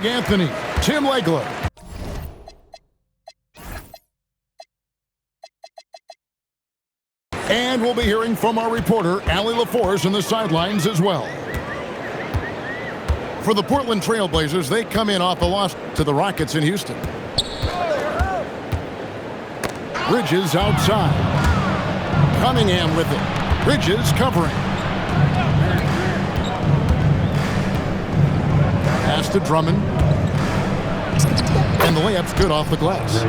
Anthony, Tim Legler. And we'll be hearing from our reporter, Allie LaForce, in the sidelines as well. For the Portland Trail Blazers, they come in off the loss to the Rockets in Houston. Bridges outside. Cunningham with it. Bridges covering. Pass to Drummond. And the layup's good off the glass.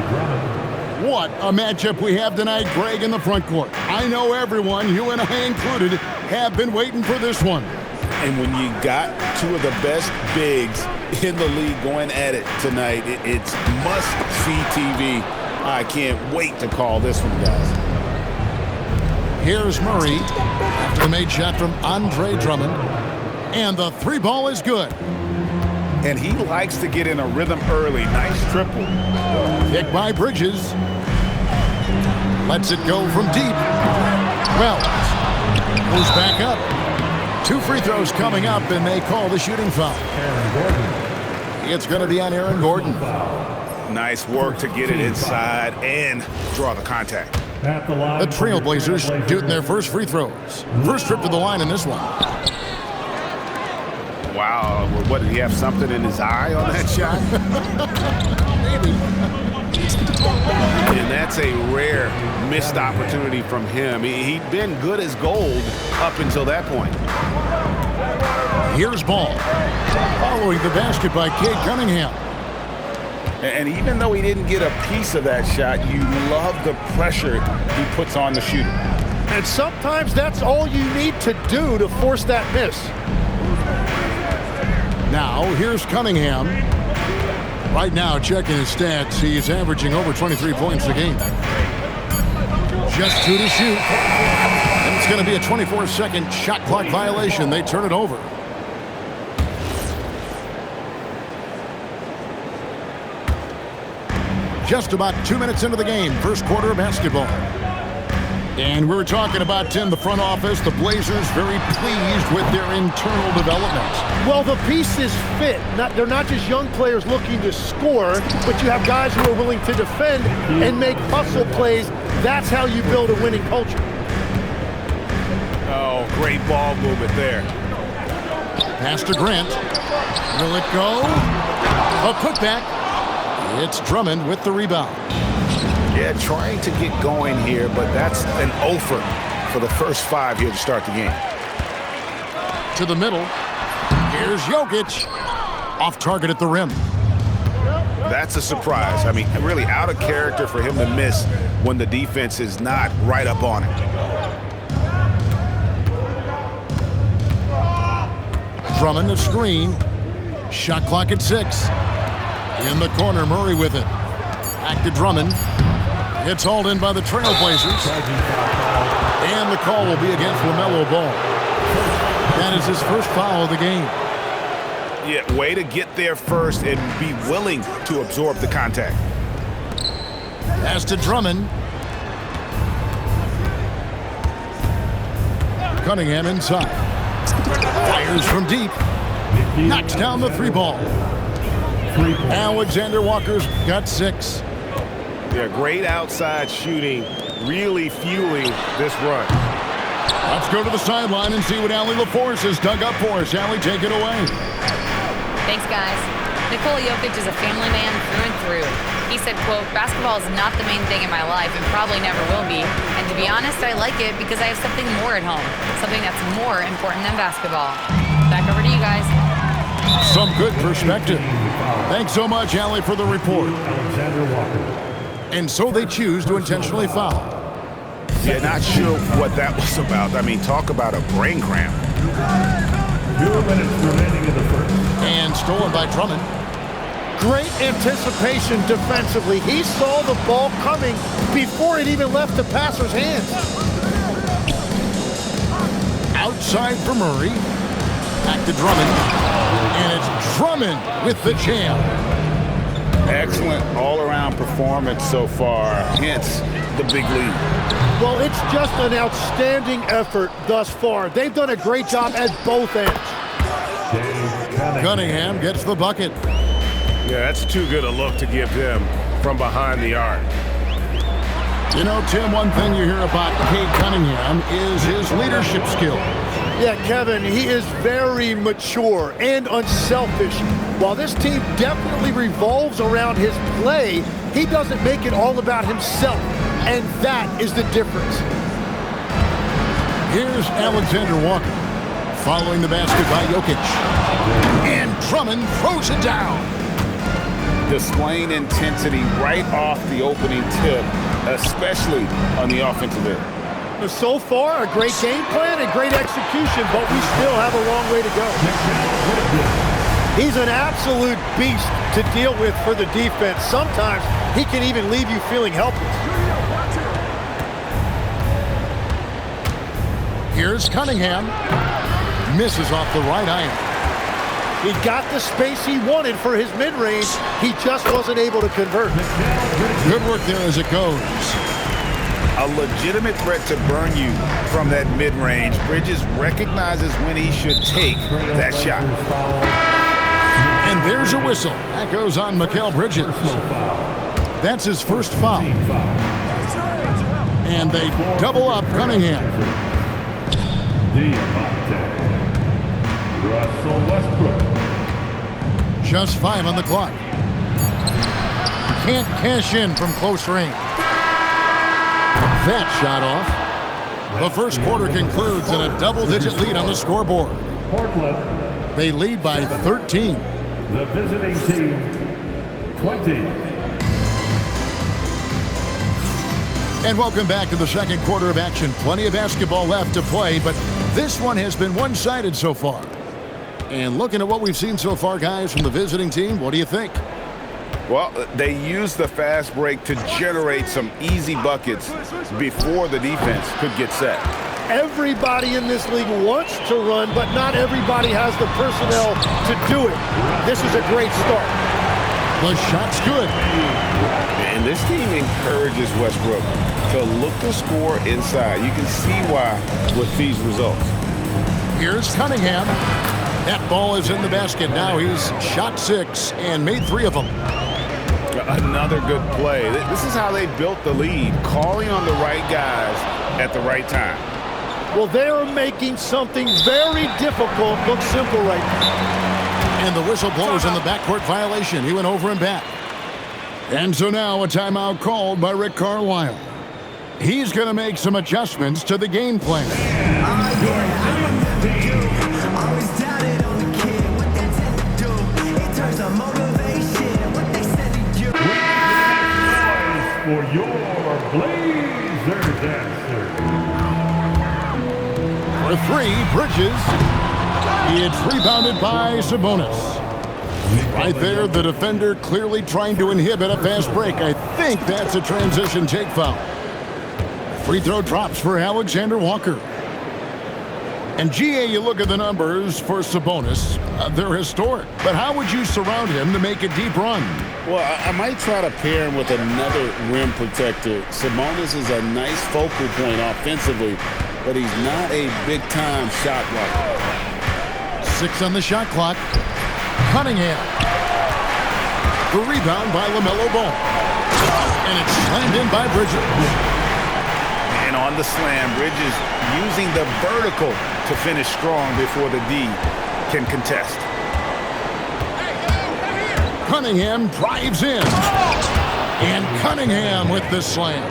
What a matchup we have tonight, Greg, in the front court. I know everyone, you and I included, have been waiting for this one. And when you got two of the best bigs in the league going at it tonight, it's must-see TV. I can't wait to call this one, guys. Here's Murray after the made shot from Andre Drummond. And the three ball is good. And he likes to get in a rhythm early. Nice triple. Pick by Bridges. Lets it go from deep. Well, goes back up. 2 free throws coming up, and they call the shooting foul. It's going to be on Aaron Gordon. Nice work to get it inside and draw the contact. The Trailblazers shooting their first free throws. First trip to the line in this one. Wow, what, did he have something in his eye on that shot? Maybe. And that's a rare missed opportunity from him. He'd been good as gold up until that point. Here's Ball. Following the basket by Cade Cunningham. And even though he didn't get a piece of that shot, you love the pressure he puts on the shooter. And sometimes that's all you need to do to force that miss. Now, here's Cunningham. Right now, checking his stats, he's averaging over 23 points a game. Just 2 to shoot. And it's going to be a 24-second shot clock violation. They turn it over. Just about 2 minutes into the game, first quarter of basketball. And we were talking about, Tim, the front office, the Blazers very pleased with their internal development. Well, the pieces fit. They're not just young players looking to score, but you have guys who are willing to defend and make hustle plays. That's how you build a winning culture. Oh, great ball movement there. Pass to Grant. Will it go? A putback. It's Drummond with the rebound. Yeah, trying to get going here, but that's an offer for the first 5 here to start the game. To the middle. Here's Jokic. Off target at the rim. That's a surprise. I mean, really out of character for him to miss when the defense is not right up on it. Drummond, a screen. Shot clock at 6. In the corner, Murray with it. Back to Drummond. It's hauled in by the Trailblazers. And the call will be against LaMelo Ball. That is his first foul of the game. Yeah, way to get there first and be willing to absorb the contact. Pass to Drummond. Cunningham inside. Fires from deep. Knocks down the 3-ball. Alexander Walker's got 6. Yeah, great outside shooting, really fueling this run. Let's go to the sideline and see what Allie LaForce has dug up for us. Allie, take it away. Thanks, guys. Nikola Jokic is a family man through and through. He said, quote, "Basketball is not the main thing in my life and probably never will be. And to be honest, I like it because I have something more at home, something that's more important than basketball." Back over to you guys. Some good perspective. Thanks so much, Allie, for the report. And so they choose to intentionally foul. Yeah, not sure what that was about. I mean, talk about a brain cramp. 2 minutes remaining in the first. And stolen by Drummond. Great anticipation defensively. He saw the ball coming before it even left the passer's hands. Outside for Murray. Back to Drummond. And it's Drummond with the jam. Excellent all-around performance so far, hence the big lead. Well, it's just an outstanding effort thus far. They've done a great job at both ends. Cunningham gets the bucket. Yeah, that's too good a look to give them from behind the arc. You know, Tim, one thing you hear about Cade Cunningham is his leadership skills. Yeah, Kevin, he is very mature and unselfish. While this team definitely revolves around his play, he doesn't make it all about himself, and that is the difference. Here's Alexander Walker, following the basket by Jokic. And Drummond throws it down. Displaying intensity right off the opening tip, especially on the offensive end. So far, a great game plan and great execution, but we still have a long way to go. He's an absolute beast to deal with for the defense. Sometimes he can even leave you feeling helpless. Here's Cunningham. Misses off the right iron. He got the space he wanted for his mid-range. He just wasn't able to convert. Good work there as it goes. A legitimate threat to burn you from that mid-range. Bridges recognizes when he should take that shot. And there's a whistle. That goes on Mikal Bridges. That's his first foul. And they double up Cunningham. Russell Westbrook. Just 5 on the clock. Can't cash in from close range. That shot off. The first quarter concludes in a double-digit lead on the scoreboard. Portland. They lead by 13. The visiting team, 20. And welcome back to the second quarter of action. Plenty of basketball left to play, but this one has been one-sided so far. And looking at what we've seen so far, guys, from the visiting team, what do you think? Well, they used the fast break to generate some easy buckets before the defense could get set. Everybody in this league wants to run, but not everybody has the personnel to do it. This is a great start. The shot's good. And this team encourages Westbrook to look to score inside. You can see why with these results. Here's Cunningham. That ball is in the basket. Now he's shot 6 and made 3 of them. Another good play. This is how they built the lead, calling on the right guys at the right time. Well, they are making something very difficult look simple right now. And the whistle blows on the backcourt violation. He went over and back. And so now a timeout called by Rick Carlisle. He's going to make some adjustments to the game plan. For your Blazers answer. For 3, Bridges. It's rebounded by Sabonis. Right there, the defender clearly trying to inhibit a fast break. I think that's a transition take foul. Free throw drops for Alexander Walker. And GA, you look at the numbers for Sabonis. They're historic. But how would you surround him to make a deep run? Well, I might try to pair him with another rim protector. Sabonis is a nice focal point offensively, but he's not a big-time shot blocker. 6 on the shot clock. Cunningham. The rebound by LaMelo Ball. And it's slammed in by Bridges. And on the slam, Bridges using the vertical to finish strong before the D can contest. Cunningham drives in. And Cunningham with the slam.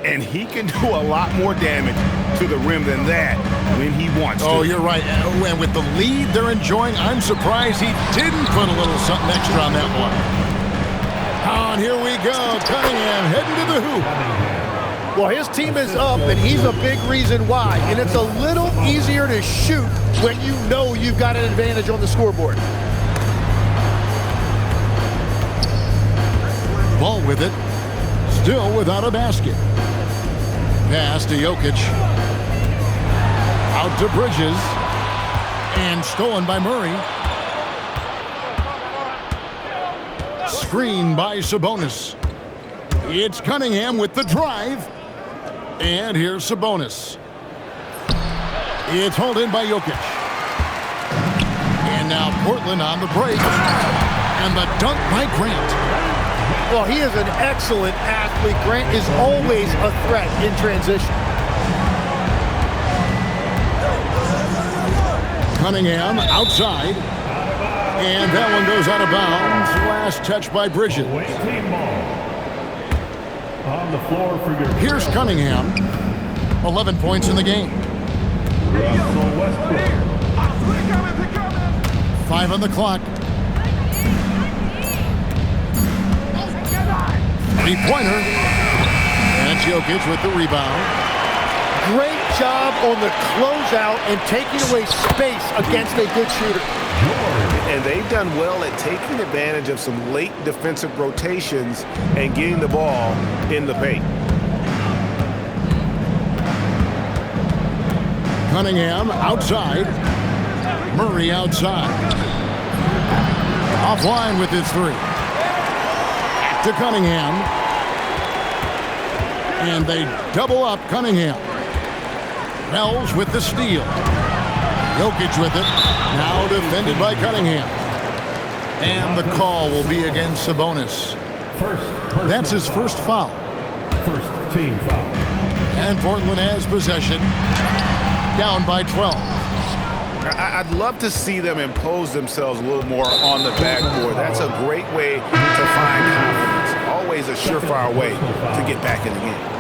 And he can do a lot more damage to the rim than that when he wants to. Oh, you're right. And with the lead they're enjoying, I'm surprised he didn't put a little something extra on that one. Oh, and here we go. Cunningham heading to the hoop. Well, his team is up, and he's a big reason why. And it's a little easier to shoot when you know you've got an advantage on the scoreboard. Ball with it. Still without a basket. Pass to Jokic. Out to Bridges. And stolen by Murray. Screen by Sabonis. It's Cunningham with the drive. And here's Sabonis. It's hauled in by Jokic. And now Portland on the break. And the dunk by Grant. Well, he is an excellent athlete. Grant is always a threat in transition. Cunningham outside. And that one goes out of bounds. Last touch by Bridges. Away team ball. On the floor for your... Here's Cunningham. 11 points in the game. Russell Westbrook. 5 on the clock. 3-pointer. And Jokic with the rebound. Great job on the closeout and taking away space against a good shooter. And they've done well at taking advantage of some late defensive rotations and getting the ball in the paint. Cunningham outside. Murray outside. Offline with his three. To Cunningham. And they double up Cunningham. Wells with the steal. Jokic with it. Now defended by Cunningham. And the call will be against Sabonis. That's his first foul. First team foul. And Portland has possession. Down by 12. I'd love to see them impose themselves a little more on the backboard. That's a great way to find confidence. Always a surefire way to get back in the game.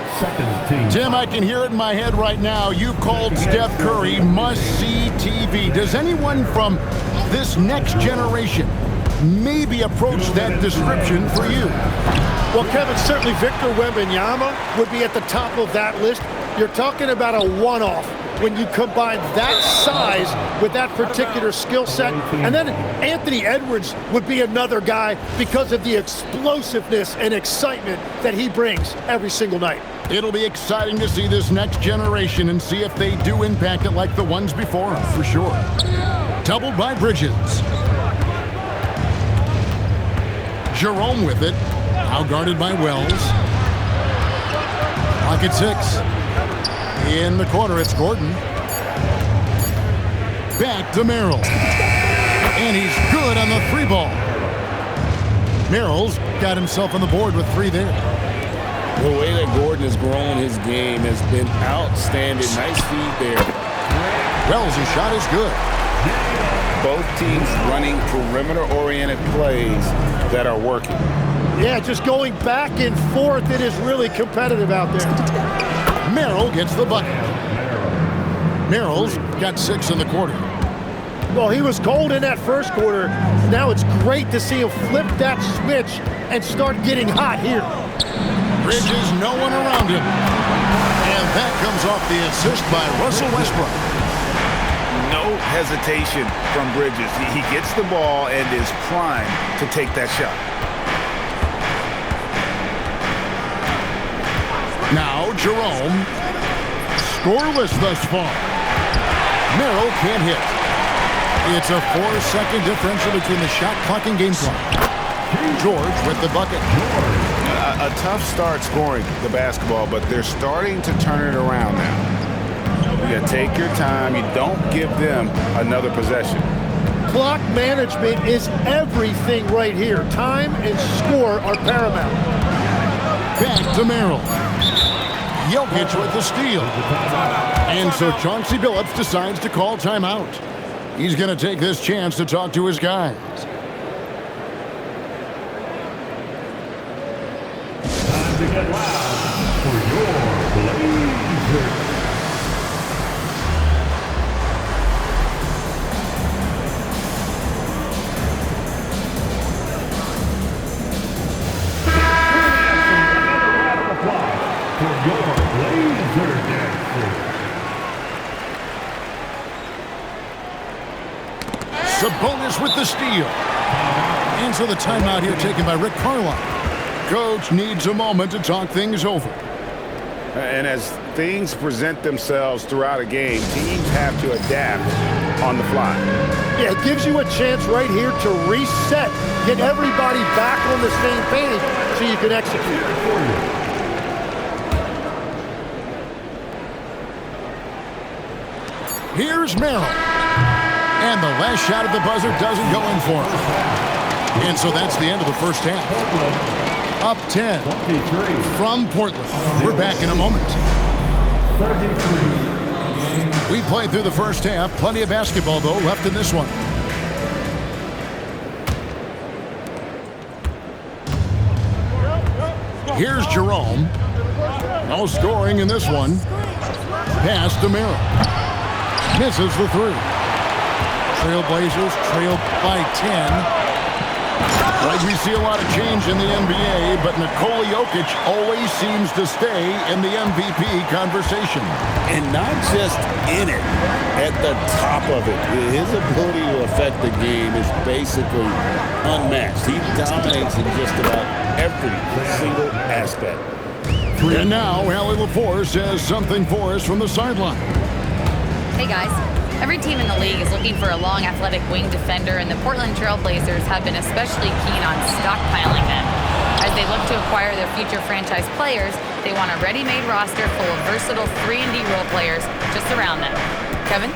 Tim, I can hear it in my head right now. You called Steph Curry must-see TV. Does anyone from this next generation maybe approach that description for you? Well, Kevin, certainly Victor Wembanyama would be at the top of that list. You're talking about a one-off when you combine that size with that particular skill set. And then Anthony Edwards would be another guy because of the explosiveness and excitement that he brings every single night. It'll be exciting to see this next generation and see if they do impact it like the ones before, for sure. Doubled by Bridges. Jerome with it. Now guarded by Wells. Clock at 6. In the corner, it's Gordon. Back to Merrill. And he's good on the three ball. Merrill's got himself on the board with 3 there. The way that Gordon has grown his game has been outstanding. Nice feed there. Wells' shot is good. Both teams running perimeter-oriented plays that are working. Yeah, just going back and forth. It is really competitive out there. Merrill gets the bucket. Merrill's got 6 in the quarter. Well, he was cold in that first quarter. Now it's great to see him flip that switch and start getting hot here. Bridges, no one around him. And that comes off the assist by Russell Westbrook. No hesitation from Bridges. He gets the ball and is primed to take that shot. Now Jerome. Scoreless thus far. Merrill can't hit. It's a 4-second differential between the shot clock and game clock. George with the bucket. A tough start scoring the basketball, but they're starting to turn it around now. You gotta take your time. You don't give them another possession. Clock management is everything right here. Time and score are paramount. Back to Merrill. Jokic with the steal. And so Chauncey Billups decides to call timeout. He's going to take this chance to talk to his guys. Time to get loud for your Blazers. Sabonis with the steal. And so the timeout here taken by Rick Carlisle. Coach needs a moment to talk things over. And as things present themselves throughout a game, teams have to adapt on the fly. Yeah, it gives you a chance right here to reset, get everybody back on the same page so you can execute. Here's Merrill. And the last shot at the buzzer doesn't go in for him. And so that's the end of the first half. Up 10 from Portland. We're back in a moment. We played through the first half. Plenty of basketball, though, left in this one. Here's Jerome. No scoring in this one. Pass to Merrill. Misses the three. Trailblazers trail by 10. Like we see a lot of change in the NBA, but Nikola Jokic always seems to stay in the MVP conversation. And not just in it, at the top of it. His ability to affect the game is basically unmatched. He dominates in just about every single aspect. And now, Allie LaForce has something for us from the sideline. Hey guys. Every team in the league is looking for a long, athletic wing defender, and the Portland Trailblazers have been especially keen on stockpiling them. As they look to acquire their future franchise players, they want a ready-made roster full of versatile 3-and-D role players to surround them. Kevin?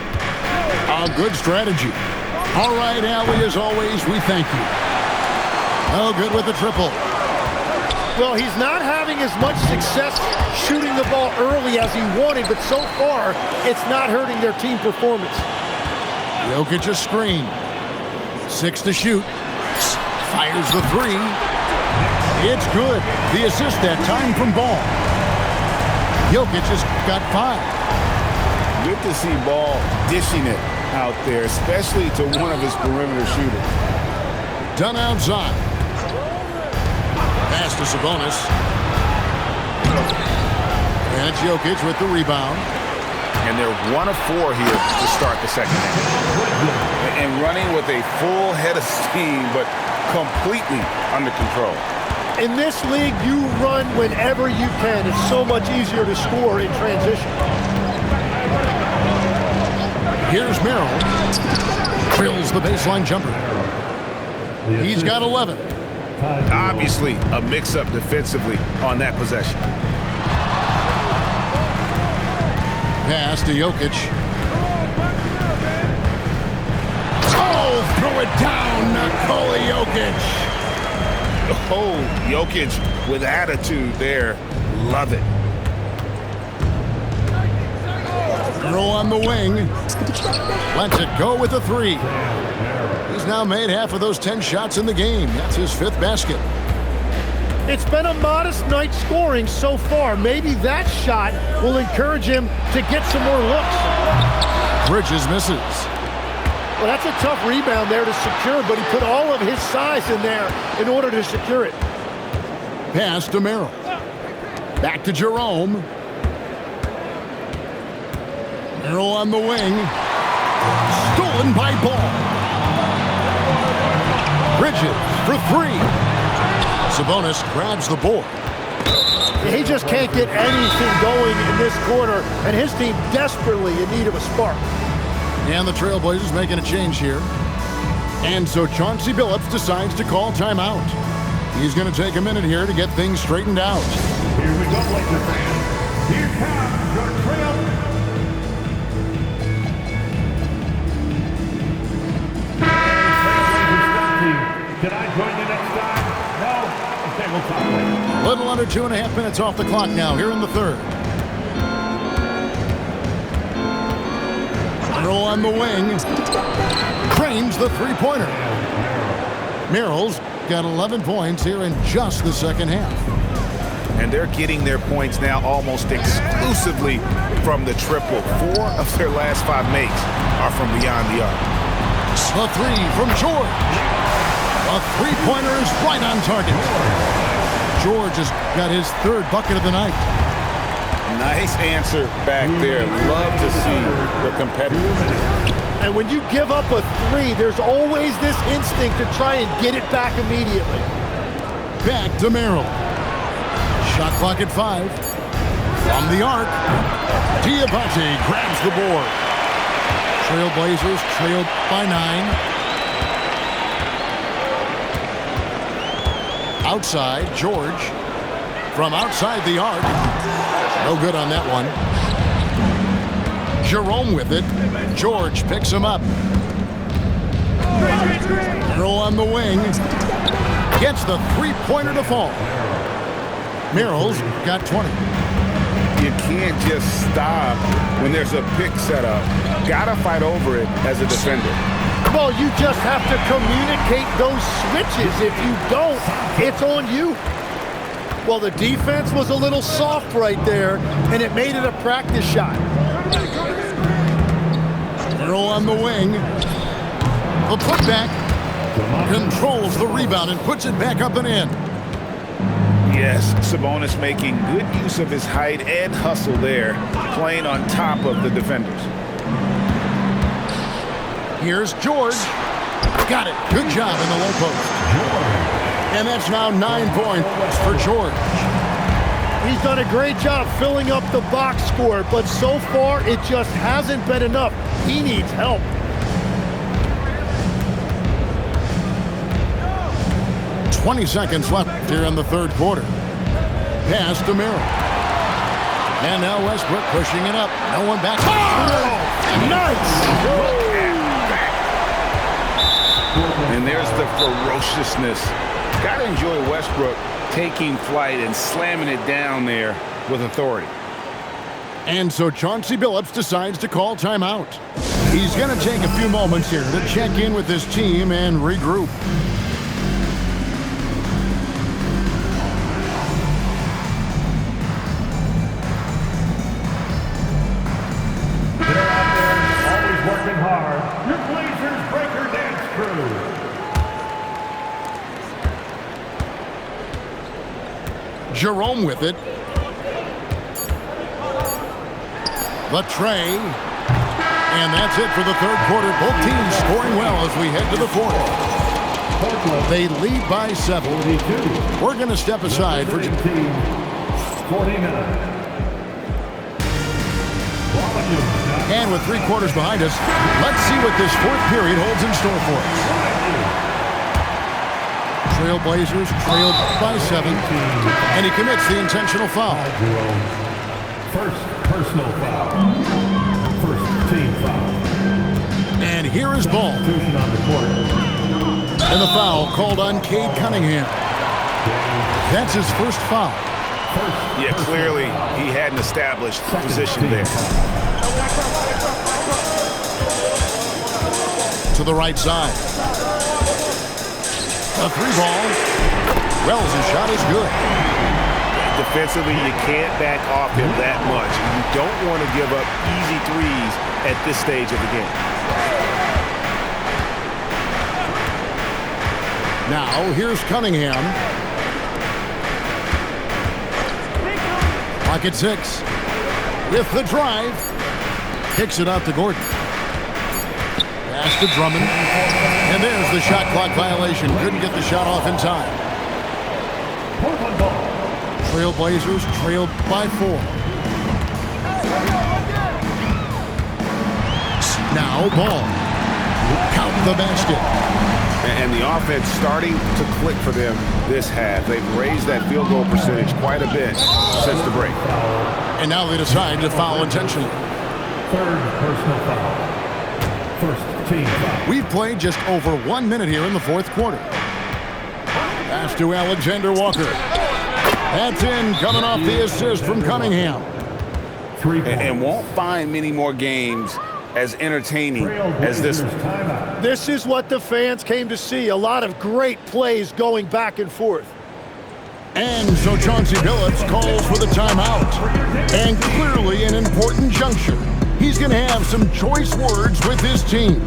A good strategy. All right, Allie, as always, we thank you. Oh, good with the triple. Well, he's not having as much success shooting the ball early as he wanted, but so far, it's not hurting their team performance. Jokic a screen. 6 to shoot. Fires the three. It's good. The assist that time from Ball. Jokic has got 5. Good to see Ball dishing it out there, especially to one of his perimeter shooters. Done outside. Pass to Sabonis. And it's Jokic with the rebound. And they're 1 of 4 here to start the second half. And running with a full head of steam, but completely under control. In this league, you run whenever you can. It's so much easier to score in transition. Here's Merrill. Drills the baseline jumper. He's got 11. Obviously, a mix-up defensively on that possession. Pass to Jokic. Oh, throw it down, Nikola Jokic. Oh, Jokic with attitude there. Love it. Throw on the wing. Lets it go with a 3. He's now made half of those 10 shots in the game. That's his 5th basket. It's been a modest night scoring so far. Maybe that shot will encourage him to get some more looks. Bridges misses. Well, that's a tough rebound there to secure, but he put all of his size in there in order to secure it. Pass to Merrill. Back to Jerome. Merrill on the wing. Stolen by Ball. Bridges for 3. Sabonis grabs the board. He just can't get anything going in this quarter, and his team desperately in need of a spark. And the Trailblazers making a change here. And so Chauncey Billups decides to call timeout. He's going to take a minute here to get things straightened out. Here we go, Laker fans. Here comes your trail. Can I join you next time? No? Okay, we'll talk later. Little under 2.5 minutes off the clock now here in the third. Merrill on the wing. Cranes the three-pointer. Merrill's got 11 points here in just the second half. And they're getting their points now almost exclusively from the triple. 4 of their last 5 makes are from beyond the arc. A 3 from George. A three-pointer is right on target. George has got his 3rd bucket of the night. Nice answer back there. Love to see the competitors. And when you give up a 3, there's always this instinct to try and get it back immediately. Back to Merrill. Shot clock at 5. From the arc. Diabate grabs the board. Trailblazers trailed by 9. Outside, George. From outside the arc. No good on that one. Jerome with it. George picks him up. Merrill on the wing. Gets the three-pointer to fall. Merrill's got 20. You can't just stop when there's a pick set up. Gotta fight over it as a defender. Well, you just have to communicate those switches. If you don't, it's on you. Well, the defense was a little soft right there, and it made it a practice shot. Merrill on the wing. The putback. Controls the rebound and puts it back up and in. Yes, Sabonis making good use of his height and hustle there, playing on top of the defenders. Here's George. Got it. Good job in the low post. And that's now 9 points for George. He's done a great job filling up the box score, but so far it just hasn't been enough. He needs help. "20 seconds left here in the third quarter. Pass to Merrill. And now Westbrook pushing it up. No one back. Oh, nice! And there's the ferociousness. Gotta enjoy Westbrook taking flight and slamming it down there with authority. And so Chauncey Billups decides to call timeout. He's going to take a few moments here to check in with his team and regroup. They're out there, always working hard. Your Blazers Breaker Dance Crew. Jerome with it. The tray. And that's it for the third quarter. Both teams scoring well as we head to the fourth. They lead by 7. We're going to step aside for 49. And with 3 quarters behind us, let's see what this fourth period holds in store for us. Trailblazers trailed by 7, and he commits the intentional foul. First personal foul. First team foul. And here is ball. Substitution on the court. And the foul called on Cade Cunningham. That's his first foul. Yeah, clearly he hadn't established position there. To the right side. A 3-ball. Wells' shot is good. Defensively, you can't back off him that much. You don't want to give up easy threes at this stage of the game. Now, here's Cunningham. Clock at 6. With the drive. Kicks it out to Gordon. Pass to Drummond. And there's the shot clock violation. Couldn't get the shot off in time. Trailblazers trailed by 4. Now ball. Count the basket. And the offense starting to click for them this half. They've raised that field goal percentage quite a bit since the break. And now they decide to foul intentionally. Third personal foul. First team foul. We've played just over 1 minute here in the fourth quarter. Pass to Alexander Walker. That's in, coming off the assist from Cunningham. And won't find many more games as entertaining as this one. This is what the fans came to see. A lot of great plays going back and forth. And so Chauncey Billups calls for the timeout. And clearly an important juncture. He's going to have some choice words with his team.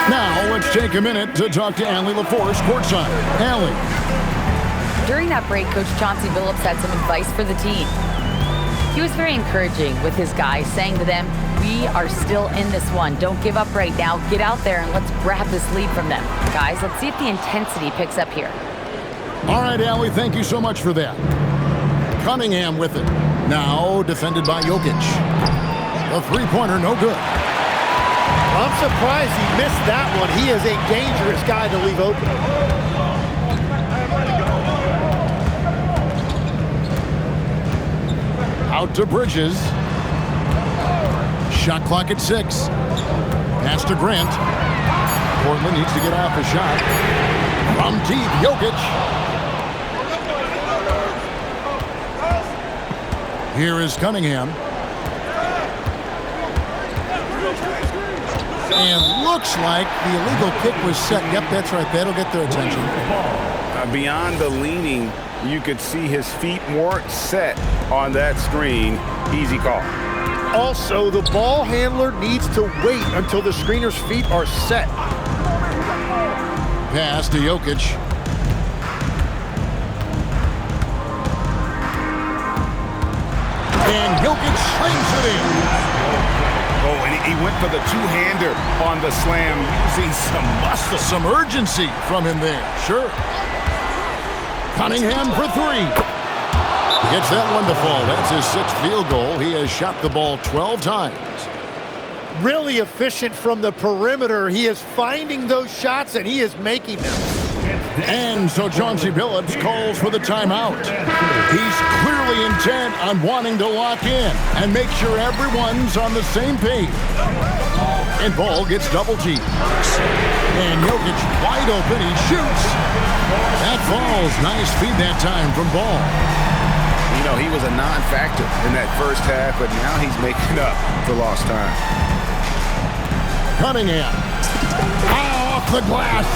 Now, let's take a minute to talk to Allie LaForce courtside. Allie. During that break, Coach Chauncey Billups had some advice for the team. He was very encouraging with his guys, saying to them, we are still in this one. Don't give up right now. Get out there and let's grab this lead from them. Guys, let's see if the intensity picks up here. All right, Allie, thank you so much for that. Cunningham with it. Now defended by Jokic. The three-pointer, no good. I'm surprised he missed that one. He is a dangerous guy to leave open. Out to Bridges. Shot clock at 6. Pass to Grant. Portland needs to get off a shot. From deep, Jokic. Here is Cunningham. And looks like the illegal kick was set. Yep, that's right. That'll get their attention. Beyond the leaning, you could see his feet weren't set on that screen. Easy call. Also, the ball handler needs to wait until the screener's feet are set. Pass to Jokic. And Jokic slings it in. Oh, and he went for the two-hander on the slam, using some muscle. Some urgency from him there. Sure. Cunningham for 3. Gets that one to fall. That's his 6th field goal. He has shot the ball 12 times. Really efficient from the perimeter. He is finding those shots, and he is making them. And so Chauncey Billups calls for the timeout. He's clearly intent on wanting to lock in and make sure everyone's on the same page. And Ball gets double teamed. And Jokic wide open. He shoots. That falls. Nice feed that time from Ball. You know, he was a non-factor in that first half, but now he's making up for lost time. Cunningham. Off the glass.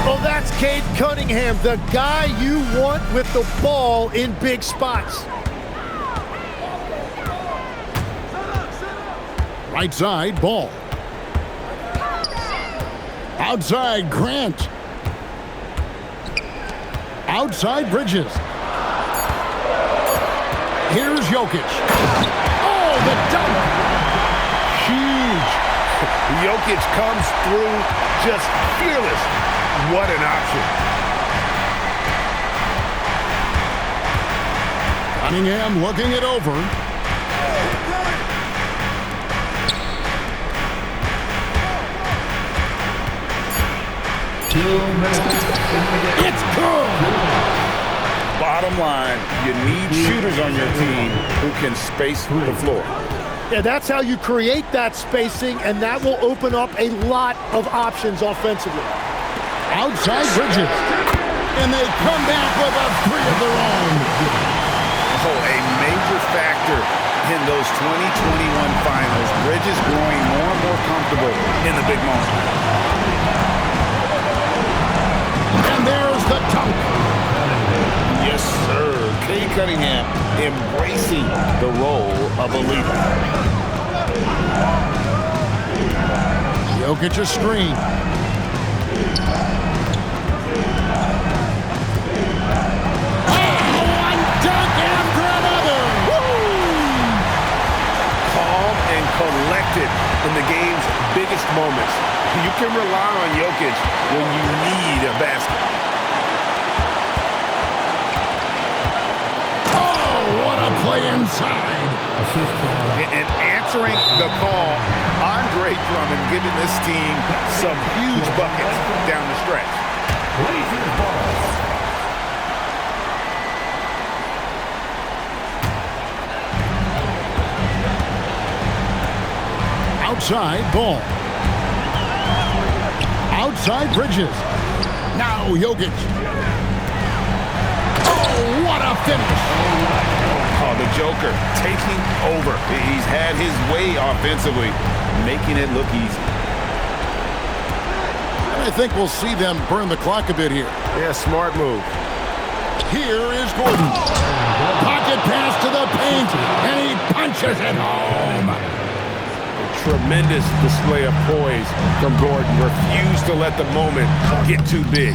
Well, that's Cade Cunningham, the guy you want with the ball in big spots. Right side, Ball. Outside, Grant. Outside, Bridges. Here's Jokic. Oh, the dunk. Huge. Jokic comes through just fearless. What an option. Cunningham looking it over. It's good. Bottom line, you need shooters on your team who can space the floor. Yeah, that's how you create that spacing, and that will open up a lot of options offensively. Outside Bridges. And they come back with a 3 of their own. Oh, a major factor in those 2021 finals. Bridges growing more and more comfortable in the big moment. And there's the dunk. Yes, sir. Cade Cunningham embracing the role of a leader. Jokic a screen. One dunk after another. Calm and collected in the game's biggest moments. You can rely on Jokic when you need a basket. Oh, what a play inside. And answering the call, Andre Drummond giving this team some huge buckets down the stretch. Outside, Ball. Outside, Bridges. Now, Jokic. Oh, what a finish. Oh, the Joker taking over. He's had his way offensively, making it look easy. And I think we'll see them burn the clock a bit here. Yeah, smart move. Here is Gordon. Pocket pass to the paint, and he punches it home. Tremendous display of poise from Gordon. Refused to let the moment get too big.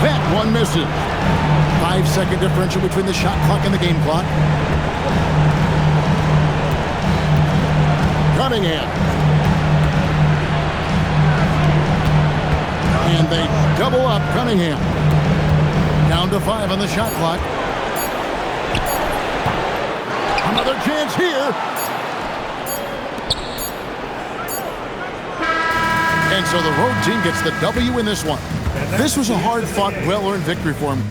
That one misses. 5-second differential between the shot clock and the game clock. Cunningham. And they double up Cunningham. Down to 5 on the shot clock. Another chance here. And so the road team gets the W in this one. This was a hard-fought, well-earned victory for them.